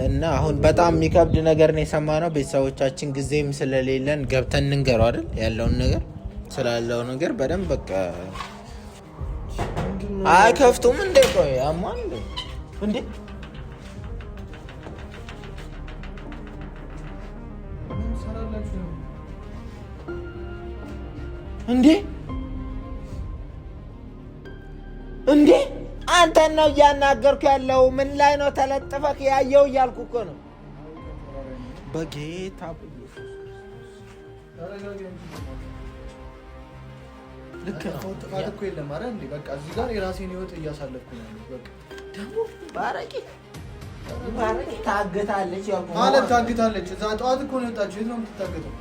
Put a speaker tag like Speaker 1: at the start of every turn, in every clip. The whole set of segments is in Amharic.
Speaker 1: እና አሁን በጣም የሚከብድ ነገር ነው የሰማነው። ቤተሰቦቻችን ጊዜም ስለሌለን ገብተን እንንገረው አይደል ያለውን ነገር ስላለው ነገር በደንብ በቃ አይከፍቱም እንዴ? ቆይ አማን እንዴ እንዴ እንዴ አንተ ነው እያናገርኩ ያለው። ምን ላይ ነው ተለጥፈክ ያየው እያልኩ እኮ ነው። በጌታ
Speaker 2: ልክ ነው። ጥፋት እኮ የለም አይደል እንዴ? በቃ እዚህ ጋር የራሴን ህይወት እያሳለፍኩ ነው። በቃ
Speaker 1: ደግሞ ባረቂ ታግታለች
Speaker 2: ማለት ታግታለች። እዛ ጠዋት እኮ ነው የወጣችው። የት ነው የምትታገተው?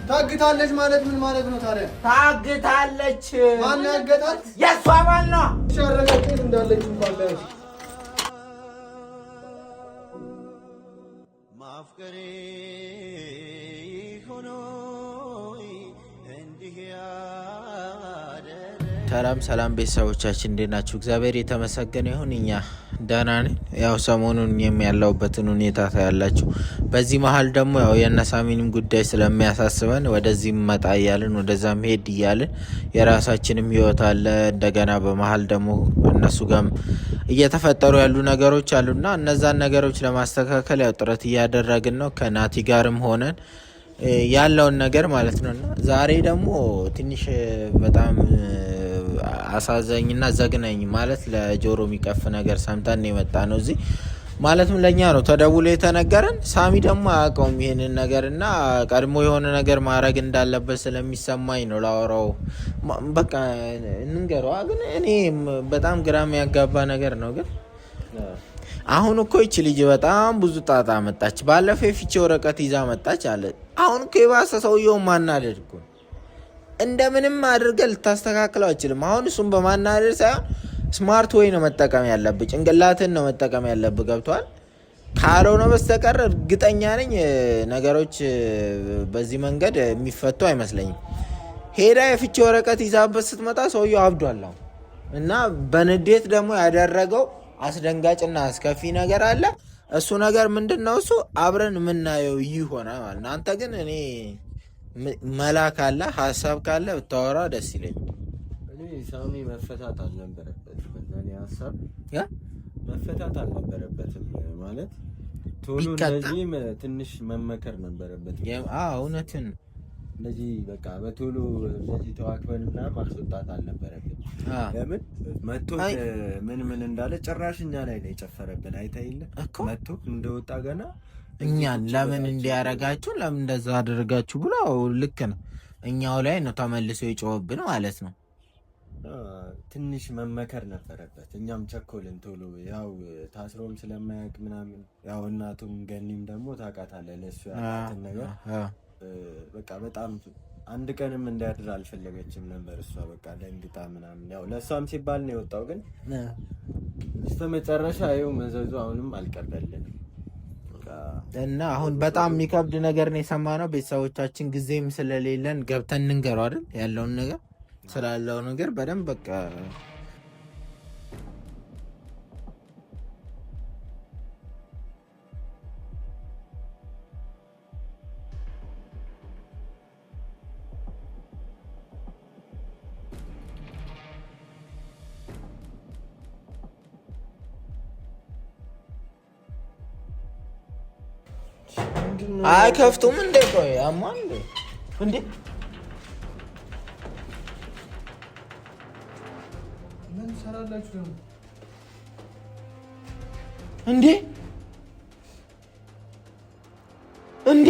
Speaker 2: ታግታለች ማለት ምን ማለት ነው ታዲያ?
Speaker 1: ታግታለች።
Speaker 2: ማን ያገታት?
Speaker 1: የሷ ባል ነው።
Speaker 2: ሻረጋት እንዳለች እንኳን ላይ ማፍቀሬ ሆኖ እንዲህ
Speaker 1: ሰላም ሰላም ቤተሰቦቻችን እንዴት ናችሁ? እግዚአብሔር የተመሰገነ ይሁን እኛ ደህና ነን። ያው ሰሞኑን የሚያለውበትን ሁኔታ ታያላችሁ። በዚህ መሀል ደግሞ ያው የነሳሚንም ጉዳይ ስለሚያሳስበን ወደዚህ መጣ እያልን ወደዛም ሄድ እያልን የራሳችንም ህይወት አለ። እንደገና በመሀል ደግሞ እነሱ ጋርም እየተፈጠሩ ያሉ ነገሮች አሉና እነዛን ነገሮች ለማስተካከል ያው ጥረት እያደረግን ነው ከናቲ ጋርም ሆነን ያለውን ነገር ማለት ነውና ዛሬ ደግሞ ትንሽ በጣም አሳዛኝና ዘግናኝ ማለት ለጆሮ የሚቀፍ ነገር ሰምተን የመጣ ነው እዚህ ማለትም ለኛ ነው ተደውሎ የተነገረን። ሳሚ ደግሞ አያውቀውም ይሄንን ነገርና ቀድሞ የሆነ ነገር ማድረግ እንዳለበት ስለሚሰማኝ ነው ላወራው። በቃ እንንገረው። ግን እኔ በጣም ግራም ያጋባ ነገር ነው። ግን አሁን እኮ ይቺ ልጅ በጣም ብዙ ጣጣ መጣች። ባለፈው የፍቺ ወረቀት ይዛ መጣች አለ። አሁን እኮ የባሰ ሰውየው ማናደድ እኮ እንደምንም አድርገህ ልታስተካክለው አይችልም። አሁን እሱም በማናደድ ሳይሆን ስማርት ወይ ነው መጠቀም ያለብህ፣ ጭንቅላትን ነው መጠቀም ያለብህ። ገብቷል? ካልሆነ በስተቀር እርግጠኛ ነኝ ነገሮች በዚህ መንገድ የሚፈቱ አይመስለኝም። ሄዳ የፍቺ ወረቀት ይዛበት ስትመጣ ሰውየው አብዷል። እና በንዴት ደግሞ ያደረገው አስደንጋጭና አስከፊ ነገር አለ። እሱ ነገር ምንድነው? እሱ አብረን የምናየው ይሆናል ማለት ነው። አንተ ግን እኔ መላ ካለ ሀሳብ ካለ ብታወራ ደስ ይለኛል።
Speaker 3: እኔ ሳሚ መፈታት አልነበረበትም። በእኔ ሀሳብ መፈታት አልነበረበትም ማለት ቶሎ እንደዚህ ትንሽ መመከር ነበረበት።
Speaker 1: እውነትን
Speaker 3: እንደዚህ በቃ በቶሎ እንደዚህ ተዋክበን ምናምን ማስወጣት አልነበረብን። ለምን መጥቶ ምን እንዳለ ጭራሽ እኛ ላይ ነው የጨፈረብን። አይታይለ መጥቶ እንደወጣ ገና
Speaker 1: እኛን ለምን እንዲያረጋችሁ ለምን እንደዛ አደረጋችሁ ብሎ ልክ ነው እኛው ላይ ነው ተመልሶ የጮህብን ማለት ነው።
Speaker 3: ትንሽ መመከር ነበረበት። እኛም ቸኮልን ቶሎ። ያው ታስሮም ስለማያውቅ ምናምን ያው እናቱም ገኒም ደግሞ ታውቃታለህ ለሱ ያላትን ነገር በቃ በጣም አንድ ቀንም እንዲያድር አልፈለገችም ነበር እሷ። በቃ ደንግጣ ምናምን ያው ለሷም ሲባል ነው የወጣው። ግን በመጨረሻ ይኸው መዘዙ አሁንም አልቀበልንም
Speaker 1: እና አሁን በጣም የሚከብድ ነገር ነው የሰማነው። ቤተሰቦቻችን ጊዜም ስለሌለን ገብተን እንንገረው አይደል ያለውን ነገር ስላለው ነገር በደንብ በቃ አይከፍቱም እንዴ? ቆይ አማን እንዴ
Speaker 2: ምን ሰራላችሁ ነው
Speaker 1: እንዴ? እንዴ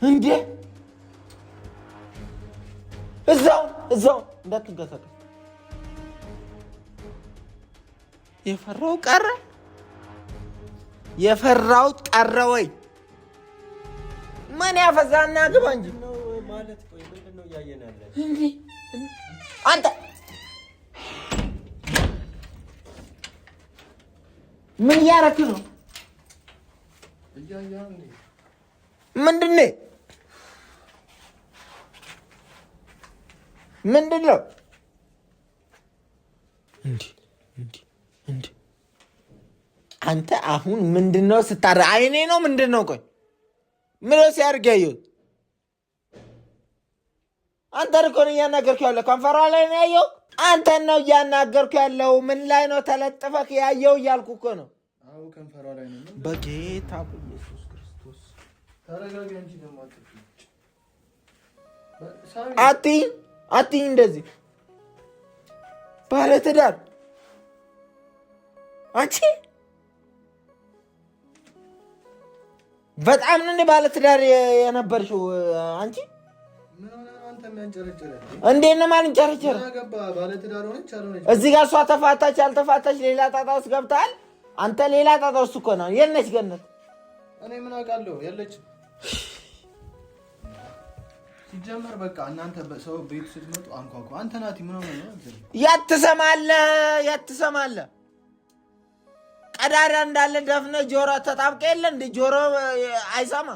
Speaker 1: እንዴ እዛው እንዳትንቀሳቀስ። የፈራው ቀረ ወይ? ምን ያፈዛና ግባ እንጂ
Speaker 3: ነው ማለት። ቆይ ምንድነው ያየን ያለ
Speaker 1: እንዴ? አንተ ምን ያረክ ነው? ምንድነው? እንዴ አንተ አሁን ምንድነው ስታረ አይኔ ነው ምንድነው? ቆይ ምን ሲያርግ ያየሁት? አንተ እኮ ነው እያናገርኩ ያለው። ከንፈሯ ላይ ነው ያየው። አንተን ነው እያናገርኩ ያለው። ምን ላይ ነው ተለጥፈክ ያየው እያልኩ እኮ ነው።
Speaker 2: አዎ ከንፈሯ ላይ ነው።
Speaker 1: በጌታ በኢየሱስ ክርስቶስ
Speaker 2: ተረጋጋ እንጂ ደግሞ
Speaker 1: አትይኝ እንደዚህ ባለ ትዳር አንቺ በጣም ነው ባለ ትዳር የነበርሽው አንቺ። እንዴት ነው ማንጨረጨረ? እዚህ ጋር እሷ ተፋታች ያልተፋታች ሌላ ጣጣ ውስጥ ገብተሃል አንተ። ሌላ ጣጣ ውስጥ እኮ ነው። የነች ገነት
Speaker 2: እኔ ምን አውቃለሁ? የለችም። ሲጀመር በቃ እናንተ በሰው ቤት ስትመጡ አንኳኳ። አንተ ናቲ ምን ሆነ ነው?
Speaker 1: ያትሰማለህ ቀዳዳ እንዳለ ደፍነ ጆሮ ተጣብቀ የለ እንደ ጆሮ አይሰማ።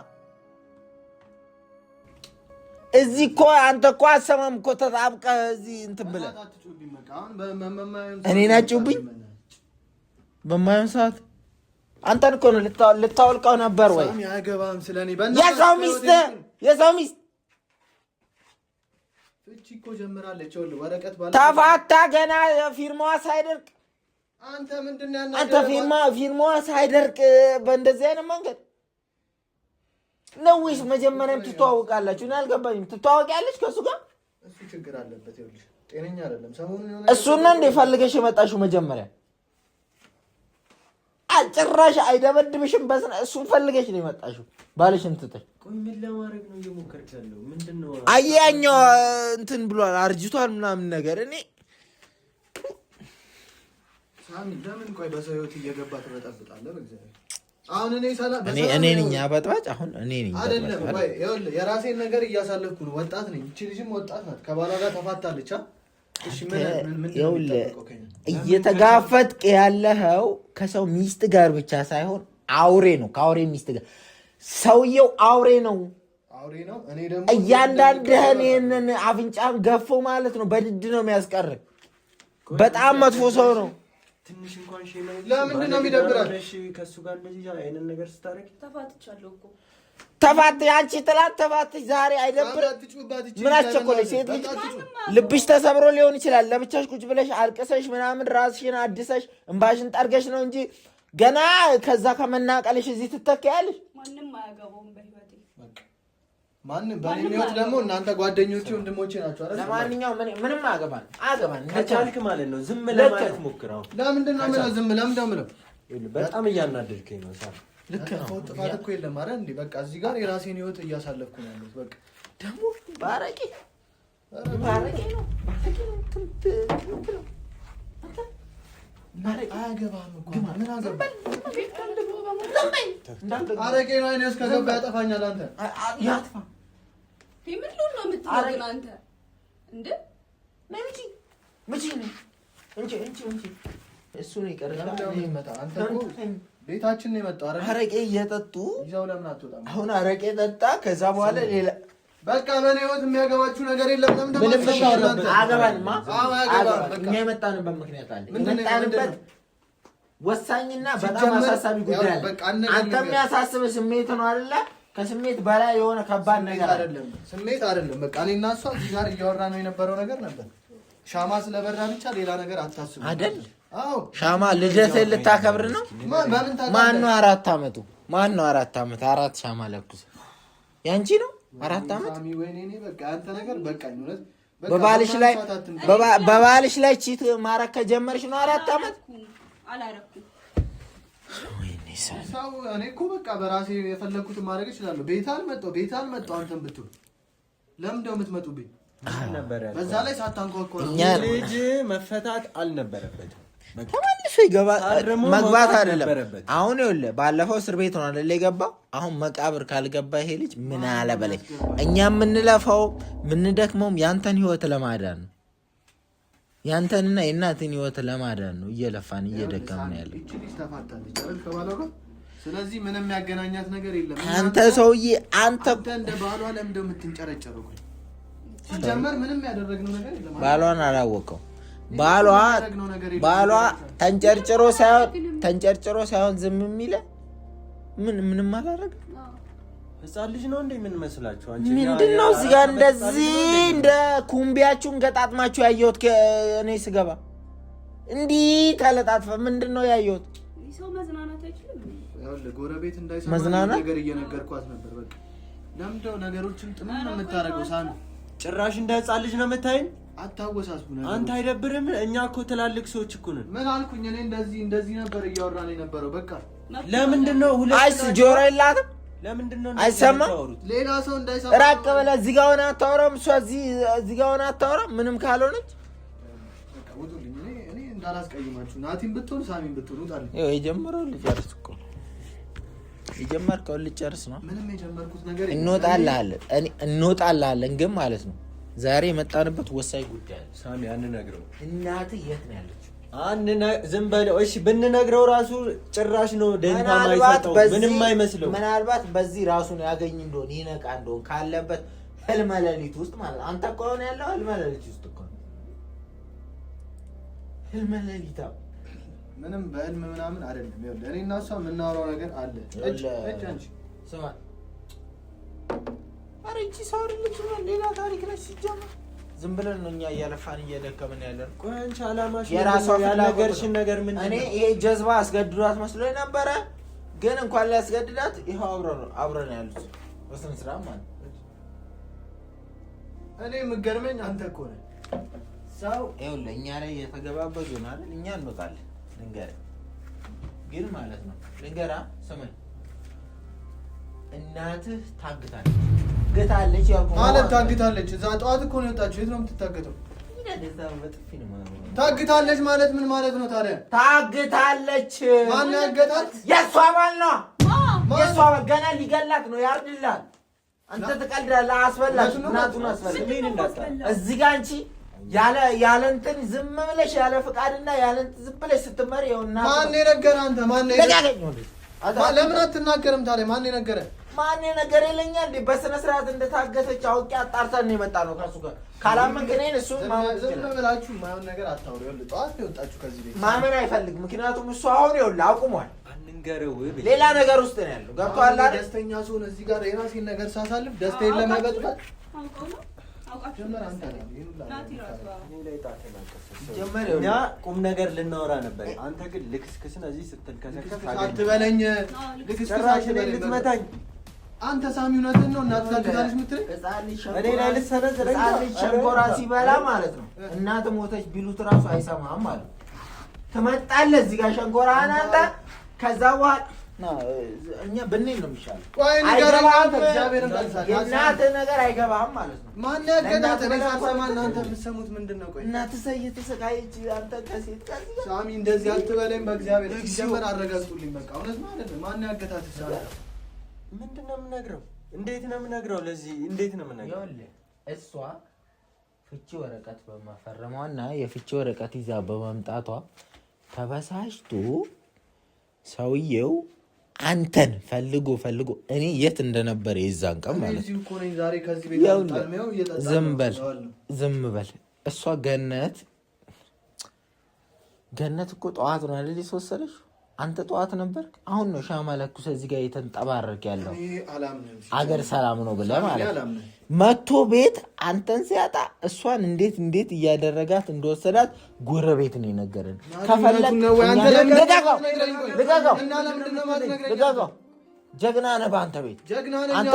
Speaker 1: እዚህ እኮ አንተ እኮ አሰማም እኮ ተጣብቀ እዚህ እንትን ብለህ እኔ ናጭውብኝ በማየን ሰዓት አንተን እኮ ነው ልታወልቀው ነበር ወይ?
Speaker 2: ያገባም ስለኔ
Speaker 1: የሰው ሚስት
Speaker 2: እቺ እኮ ጀምራለች። ወልድ ወረቀት ባለ
Speaker 1: ተፋታ ገና ፊርማዋ ሳይደርቅ
Speaker 2: አንተ ምንድነው ያናገረው?
Speaker 1: አንተ ፊርማዋ ሳይደርቅ በእንደዚህ አይነት መንገድ ነው ወይስ መጀመሪያም ትተዋወቃላችሁ? እኔ አልገባኝም። ትተዋወቂያለሽ ከሱ ጋር?
Speaker 2: እሱ ችግር አለበት። ይኸውልሽ ጤነኛ አይደለም። ሰሞኑን የሆነ
Speaker 1: እሱን ነው እንደ ፈልገሽ የመጣሽው መጀመሪያ? አጭራሽ አይደበድብሽም። በስነ እሱን ፈልገሽ ነው የመጣሽው ባልሽን ትተሽ።
Speaker 3: ቆይ ምን ለማድረግ ነው እየሞከርክ ያለው? ምንድነው?
Speaker 1: አያኛው እንትን ብሏል አርጅቷል ምናምን ነገር። እኔ
Speaker 2: ሳሚ ለምን ቆይ በሰው ህይወት እየገባ ትበጠብጣለህ? በእግዚአብሔር አሁን
Speaker 1: እኔ ነኝ አበጥባጭ። አሁን እኔ ነኝ
Speaker 2: አይደለም ወይ? ይኸውልህ የራሴን ነገር እያሳለፍኩ ነው። ወጣት ነኝ። እቺ ልጅም ወጣት ናት። ከባሏ ጋር ተፋታለች። እሺ ምን
Speaker 1: ይኸውልህ እየተጋፈጥክ ያለኸው ከሰው ሚስት ጋር ብቻ ሳይሆን አውሬ ነው። ከአውሬ ሚስት ጋር ሰውየው አውሬ ነው።
Speaker 2: እኔ ደግሞ
Speaker 1: እያንዳንድህን ይህንን አፍንጫን ገፎ ማለት ነው በድድ ነው የሚያስቀርህ። በጣም መጥፎ ሰው ነው።
Speaker 3: ትንሽ እንኳን ሼም
Speaker 2: ለምንድን ነው የሚደብራል?
Speaker 3: ከሱ ጋር እንደዚህ አይነት ነገር ስታረቂ
Speaker 4: ተፋትቻለሁ እኮ
Speaker 1: ተፋትሽ። አንቺ ትላት ተፋትሽ። ዛሬ አይደብር? ምን አስቸኮለሽ? ሴት ልጅ ልብሽ ተሰብሮ ሊሆን ይችላል። ለብቻሽ ቁጭ ብለሽ አልቅሰሽ ምናምን ራስሽን አድሰሽ እንባሽን ጠርገሽ ነው እንጂ ገና ከዛ ከመናቀልሽ እዚህ ትተካያለሽ።
Speaker 4: ማንም አያገባውም በህይወቴ።
Speaker 2: ማንም በህይወት ደግሞ እናንተ ጓደኞቼ ወንድሞቼ ናቸው አይደል?
Speaker 1: ለማንኛውም ምንም አያገባን
Speaker 3: ከቻልክ ማለት ነው ዝም ለማለት ሞክረው።
Speaker 2: ለምንድን ነው የምለው? ዝም ለምን እንደምለው
Speaker 3: በጣም እያናደድከኝ ነው። ሳር
Speaker 2: ልክ ነው። ጥፋት እኮ የለም አይደል እንዴ? በቃ እዚህ ጋር የራሴን ህይወት እያሳለፍኩ ነው ያለሁት። በቃ
Speaker 1: ደግሞ ባረቂ ነው
Speaker 2: አያገባህም እኮ ምን አገባህ? አረቄ ነው አይኔ ውስጥ ከገባ ያጠፋኛል። አንተ
Speaker 1: ያጥፋ
Speaker 4: ምን ነው የምትለው አንተ እንዴ?
Speaker 1: እሱ ነው ይቀርላል።
Speaker 2: አንተ እኮ ቤታችን ነው የመጣው።
Speaker 1: አረቄ እየጠጡ
Speaker 2: ይዘው ለምን አትወጣም?
Speaker 1: አሁን አረቄ ጠጣ። ከዛ በኋላ ሌላ
Speaker 2: በቃ በኔ ህይወት የሚያገባችሁ ነገር የለም። ለምን
Speaker 1: አገባንማ? እኛ የመጣንበት ምክንያት አለ። የመጣንበት ወሳኝና በጣም አሳሳቢ ጉዳይ አለ። አንተ የሚያሳስብ ስሜት ነው አይደለ? ከስሜት በላይ የሆነ ከባድ ነገር
Speaker 2: አይደለም። ስሜት አይደለም። በቃ እኔና እሷ እዚህ ጋር እያወራ ነው የነበረው ነገር ነበር። ሻማ ስለበራ ብቻ ሌላ ነገር አታስቡ
Speaker 1: አይደል?
Speaker 2: አዎ
Speaker 1: ሻማ ልደትህን ልታከብር ነው። ማነው 4 ዓመቱ? ማነው 4 ዓመት 4 ሻማ ለኩስ? ያንቺ ነው 4 ዓመት?
Speaker 2: ሳሚ ወይኔ እኔ በቃ አንተ ነገር በቃኝ። እውነት
Speaker 1: በባልሽ ላይ ቺት ማረክ ከጀመርሽ ነው 4 ዓመት?
Speaker 4: አላረኩም።
Speaker 2: ሰው እኔ እኮ በቃ በራሴ የፈለኩትን ማድረግ እችላለሁ። ቤት አልመጣሁ አንተን ብትሆን ለምን እንደው የምትመጡብኝ? በዛ ላይ ሳታንኳኳ
Speaker 3: ልጅ መፈታት አልነበረበትም።
Speaker 1: ተመልሶ መግባት አይደለም። አሁን ይኸውልህ ባለፈው እስር ቤት ነው አይደል የገባው። አሁን መቃብር ካልገባ ይሄ ልጅ ምን አለ በለኝ። እኛ የምንለፋው የምንደክመውም ያንተን ህይወት ለማዳን ነው። ያንተንና የእናትን ህይወት ለማዳን ነው እየለፋን እየደከምን ያለው።
Speaker 2: እቺ ልጅ ተፋታለች አይደል ከባሏ ጋር። ስለዚህ ምንም ያገናኛት ነገር የለም።
Speaker 1: አንተ ሰውዬ አንተ
Speaker 2: እንደ ባሏ ለምን እንደምትንጨረጨረው? ሲጀመር ምንም ያደረግነው ነገር የለም።
Speaker 1: ባሏን አላወቀው። ባሏ ተንጨርጭሮ ሳይሆን ዝም የሚለ ምንም አላደረግም።
Speaker 3: ህፃን ልጅ ነው እንዴ? ምን መስላችሁ? አንቺ
Speaker 1: ምንድነው እዚህ ጋር እንደዚህ እንደ ኩምቢያችሁን ገጣጥማችሁ ያየሁት? እኔ ስገባ እንዲህ ተለጣጥፈ ምንድነው ያየሁት?
Speaker 4: ሰው መዝናናት አይችልም።
Speaker 2: ያው ለጎረቤት እንዳይሰማ ነገር እየነገርኳት ነበር። በቃ ለምንድነው ነገሮችን ጥምን ነው የምታረገው? ሳሚ
Speaker 3: ጭራሽ እንደ ህፃን ልጅ ነው የምታይን?
Speaker 2: አታወሳስቡ ነገር
Speaker 3: አንተ አይደብርም? እኛ እኮ ትላልቅ ሰዎች እኮ ነን።
Speaker 2: ምን አልኩኝ እኔ? እንደዚህ ነበር እያወራን የነበረው። በቃ
Speaker 3: ለምንድነው
Speaker 1: አይስ ጆሮ የላትም?
Speaker 3: ለምንድነው
Speaker 1: አይሰማም?
Speaker 2: ሌላ ሰው እንዳይሰማ
Speaker 1: ራቅ ብለህ እዚህ ጋር ሆነህ አታወራም? እሷ እዚህ ጋር ሆነህ አታወራም? ምንም ካልሆነች
Speaker 2: በቃ ውጡልኝ። እኔ እንዳላስቀይማችሁ ናቲም ብትሆን ሳሚም ብትሆን ውጣልኝ።
Speaker 1: ይኸው የጀመረውን ልጨርስ እኮ የጀመርከውን ልጨርስ ነው።
Speaker 2: ምንም የጀመርኩት ነገር
Speaker 1: እንወጣላለን ግን ማለት ነው ዛሬ የመጣንበት ወሳኝ ጉዳይ አለ።
Speaker 3: ሳሚ አንነግረው።
Speaker 1: እናትህ የት ነው ያለችው?
Speaker 3: ዝም በለው እሺ። ብንነግረው ራሱ ጭራሽ ነው ደንታ ማይሰጠው፣ ምንም አይመስለው።
Speaker 1: ምናልባት በዚህ ራሱን ያገኝ እንደሆነ ይነቃ እንደሆነ ካለበት ህልመ ሌሊት ውስጥ ማለት አንተ እኮ አሁን ያለው ህልመ ሌሊት ውስጥ እኮ ነው። ህልመ ሌሊት
Speaker 2: ምንም በህልም ምናምን አይደለም። ይኸውልህ እኔ እና እሷ የምናወራው ነገር አለ። አንቺ
Speaker 1: ስማ፣ ኧረ እንቺ ሰው አይደለች ነው ሌላ ታሪክ ነች ሲጀመር። ዝም ብለን ነው እኛ እያለፋን እየደከምን ያለን።
Speaker 3: ቆይ አንቺ አላማሽ ያልነገርሽን ነገር ምን?
Speaker 1: እኔ ይሄ ጀዝባ አስገድዷት መስሎኝ ነበረ፣ ግን እንኳን ሊያስገድዳት ይኸው አብረን ያሉት በስነ ስርዓት ማለት
Speaker 2: እኔ የምትገርመኝ አንተ እኮ ነህ።
Speaker 1: ሰው ይኸውልህ እኛ ላይ የተገባበዙ ነው አይደል? እኛ እንወጣለን። ልንገርህ ግን ማለት ነው ስማኝ፣ እናትህ ታግታለች። ግታለች ያልኩህ
Speaker 2: ማለት ታግታለች። እዛ ጠዋት እኮ ነው የወጣችው። የት ነው የምትታገተው? ታግታለች ማለት ምን ማለት ነው ታዲያ?
Speaker 1: ታግታለች።
Speaker 2: ማን ያገታት?
Speaker 1: የእሷ ባል ነው። የእሷ ባል ገና ሊገላት ነው። ያርድላል። አንተ ትቀልዳለህ። አስበላሽ። እናቱን አስበላሽ። እዚህ ጋር አንቺ ያለ እንትን ዝም ብለሽ ያለ ፍቃድና ያለ እንትን ዝም ብለሽ ስትመሪ ይኸውና።
Speaker 2: ማን የነገረህ አንተ? ማን ለምን አትናገርም ታዲያ? ማን የነገረህ?
Speaker 1: ማን የነገረ ይለኛል እንዴ? በስነ ስርዓት እንደታገተች አውቄ አጣርተን ነው የመጣ ነው ከሱ ጋር። ካላመንክ እኔን እሱ
Speaker 2: ዝም ብላችሁ ማየውን ነገር አታውሩ። ይኸውልህ ጠዋት ነው የወጣችሁ ከዚህ ቤት።
Speaker 1: ማመን አይፈልግ። ምክንያቱም እሱ አሁን ይኸውልህ አቁሟል።
Speaker 3: አንንገረው
Speaker 1: ሌላ ነገር ውስጥ ነው ያለው። ገብቶሃል አይደል?
Speaker 2: ደስተኛ ስሆን እዚህ ጋር የራሴን ነገር ሳሳልፍ ደስታዬን ለመበጥበጥ
Speaker 3: እኛ ቁም ነገር ልናወራ ነበር። አንተ ግን ልክስክስን እዚህ ስትልከሰከስ
Speaker 2: አትበለኝ። ልክስክስ
Speaker 3: ልትመታኝ
Speaker 2: አንተ ሳሚ እውነትን ነው እናት ታግታለች የምትለኝ?
Speaker 3: እኔ ላይ ልትሰነዝር
Speaker 1: ሸንኮራ ሲበላ ማለት ነው እናት ሞተች ቢሉት እራሱ አይሰማም ማለት ትመጣለህ እዚህ ጋር ሸንኮራህን አንተ። ከዛ በኋላ እኛ ብንል ነው የሚሻለው። የእናትህ ነገር አይገባህም ማለት ነው።
Speaker 2: ማን ያገታት? እኔ ሳልሰማ እናንተ የምትሰሙት ምንድን ነው? ቆይ
Speaker 1: እናትህ እየተሰቃየች አንተ ከሴት ጋር
Speaker 2: ሳሚ እንደዚህ አትበለኝ በእግዚአብሔር። ሲጀመር አረጋግጡልኝ በቃ እውነት ማለት ነው። ማን ያገታት?
Speaker 3: ምንድን ነው የምነግረው? እንዴት ነው የምነግረው? ለዚህ እንዴት ነው የምነግረው?
Speaker 1: እሷ ፍቺ ወረቀት በማፈረሟና የፍቺ ወረቀት ይዛ በመምጣቷ ተበሳጭቶ ሰውየው አንተን ፈልጎ እኔ የት እንደነበረ የዛን ቀን ማለት ነው። ዝም በል። እሷ ገነት እኮ ጠዋት ነው አይደል የተወሰደችው? አንተ ጠዋት ነበርክ። አሁን ነው ሻማ ለኩሰህ እዚህ ጋር የተንጠባረክ ያለው። አገር ሰላም ነው ብለህ ማለት ነው። መቶ ቤት አንተን ሲያጣ እሷን እንዴት እያደረጋት እንደወሰዳት ጎረቤት ነው የነገረን። ከፈለክ ልቀቀው። ጀግና ነህ በአንተ ቤት። አንተ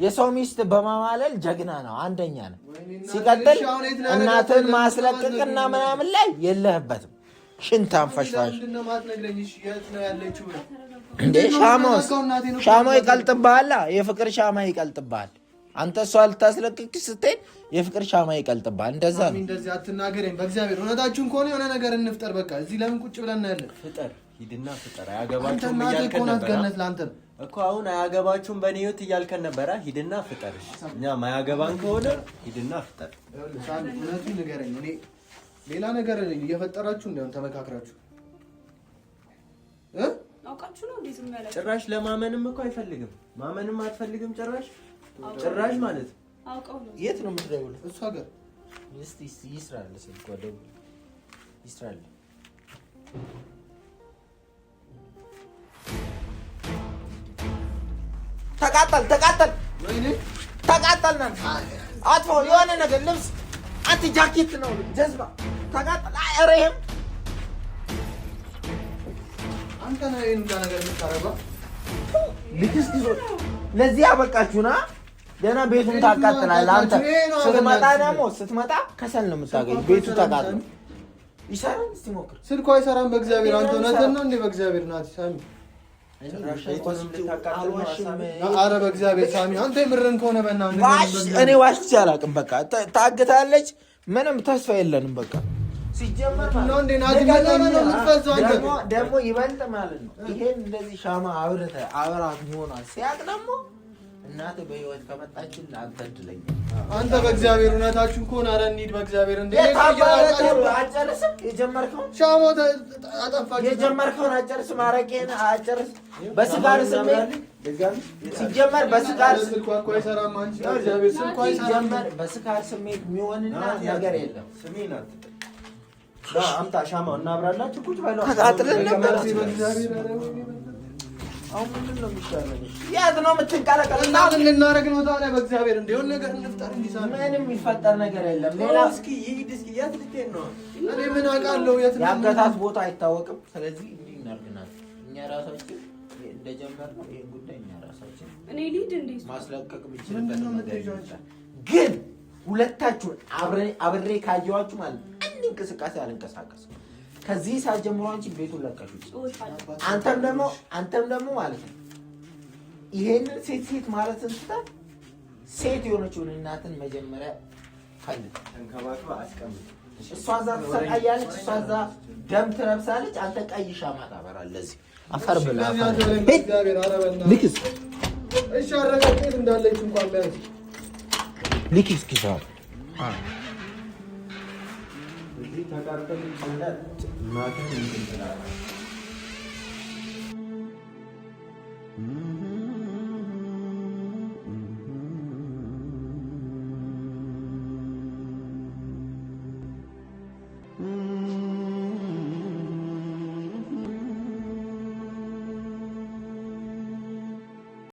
Speaker 1: የሰው ሚስት በማማለል ጀግና ነው፣ አንደኛ ነህ። ሲቀጥል እናትን ማስለቀቅና ምናምን ላይ የለህበትም። ሽንታም ፈሽፋሽ እንዴ! ሻማው ይቀልጥብሃል። የፍቅር ሻማ ይቀልጥብሃል። አንተ እሷ ልታስለቅቅ ስትሄድ የፍቅር ሻማ ይቀልጥብሃል። እንደዛ ነው።
Speaker 2: እንደዚህ አትናገረኝ በእግዚአብሔር። እውነታችሁን ከሆነ የሆነ ነገር እንፍጠር። በቃ እዚህ ለምን ቁጭ ብለን እናያለን?
Speaker 3: ፍጠር፣ ሂድና ፍጠር። አያገባችሁም እያልከን ነበር እኮ አሁን። አያገባችሁም በእኔ ህይወት እያልከን ነበረ። ሂድና ፍጠር። እኛ ማያገባን ከሆነ ሂድና ፍጠር።
Speaker 2: እውነቱን ንገረኝ። እኔ ሌላ ነገር እየፈጠራችሁ እንደሆነ ተመካክራችሁ
Speaker 4: አውቃችሁ ነው እንዴ? ዝም ያላችሁ
Speaker 3: ጭራሽ ለማመንም እኮ አይፈልግም። ማመንም አትፈልግም ጭራሽ ማለት
Speaker 4: አውቀው ነው።
Speaker 1: የት ነው የምትደውለው?
Speaker 2: እሷ ጋር
Speaker 1: እስቲ ይስራል ስልክ ወደው ይስራል ተቃጠል
Speaker 2: ወይኔ
Speaker 1: ተቃጠልናል። አጥፎ የሆነ ነገር ልብስ አንተ ጃኬት ነው ጀዝባ ተቃጠል። ኧረ ይሄም
Speaker 2: አንተ ነህ ይሄን ነገር የምታረገው።
Speaker 1: ልክስ ይዞ ለዚህ ያበቃችሁና ገና ቤቱን ታቃጥላለህ። አንተ ስትመጣ ከሰል ነው የምታገኝ። ቤቱ ተቃጥሎ ይሰራል። እስቲ ሞክር።
Speaker 2: ስልኩ አይሰራም። በእግዚአብሔር አንተ እውነትህን ነው እንዴ? በእግዚአብሔር ናት ሳሚ። ኧረ በእግዚአብሔር ሳሚ አንተ የምርን ከሆነ በእናትህ
Speaker 1: እኔ ዋሽቼ አላውቅም። በቃ ታግታለች። ምንም ተስፋ የለንም። በቃ ሲጀመር ደግሞ ይበልጥ ማለት ነው ይሄን እንደዚህ ሻማ አብራት መሆኗል ሲያቅ ደግሞ እናትህ በህይወት ከመጣችን ለአንተ እድለኛ።
Speaker 2: አንተ በእግዚአብሔር እውነታችሁን ከሆነ ኧረ እንሂድ በእግዚአብሔር። እንደ
Speaker 1: አጨርስም የጀመርከውን
Speaker 2: ሻማ አጠፋች።
Speaker 1: የጀመርከውን አጨርስም አረቄን አጨርስ። በስካር ስሜት ሲጀመር በስካር
Speaker 2: ስልኳ እኮ አይሰራም። አንቺ በእግዚአብሔር ስልኳ አይሰራም።
Speaker 1: በስካር ስሜት የሚሆንና ነገር የለም።
Speaker 3: ስሜን አምጣ ሻማው እናብራላችሁ። ቁጭ በለው
Speaker 1: ተቃጥለን ነበር።
Speaker 2: በእግዚአብሔር
Speaker 1: አሁን ምንድን ነው የሚሻለው? የት ነው የምትንቀለቀለው?
Speaker 2: እና ምን ልናደርግ ነው ታዲያ? በእግዚአብሔር እንደው ነገር እንፍጠር። እንዲሳለ
Speaker 1: ምንም የሚፈጠር ነገር የለም። ሌላ
Speaker 3: እስኪ ይሂድ። እስኪ የት ልትሄድ ነው?
Speaker 2: እኔ ምን አውቃለሁ? የት ነው
Speaker 1: ያገታት ቦታ አይታወቅም። ስለዚህ እንዲህ እናድርግናል። እኛ ራሳችን እንደጀመርነው ይሄን ጉዳይ እኛ ራሳችን
Speaker 4: እኔ ልሂድ እንዴ?
Speaker 1: ማስለቀቅ ብቻ ግን ሁለታችሁን አብሬ ካየኋችሁ ማለት አንድ እንቅስቃሴ አልንቀሳቀስም። ከዚህ ሰዓት ጀምሮ አንቺ ቤቱን ለቀሽ አንተም ደግሞ ማለት ነው ይሄንን ሴት ማለት እንትን ሴት የሆነችውን እናትን መጀመሪያ ፈልግ፣
Speaker 3: ተንከባክባ አስቀምጥ።
Speaker 1: እሷ እዛ ትሰቃያለች፣ እሷ እዛ ደም ትለብሳለች፣ አንተ ቀይ ሻማ ታበራለህ። እዚህ አፈር ብላ ልክስ
Speaker 2: እሺ፣ አረጋግጥ እንዳለች እንኳን ቢያንስ
Speaker 1: ልክስ ኪሳው
Speaker 3: ተቃርጠን እናትን እንትን ትላለህ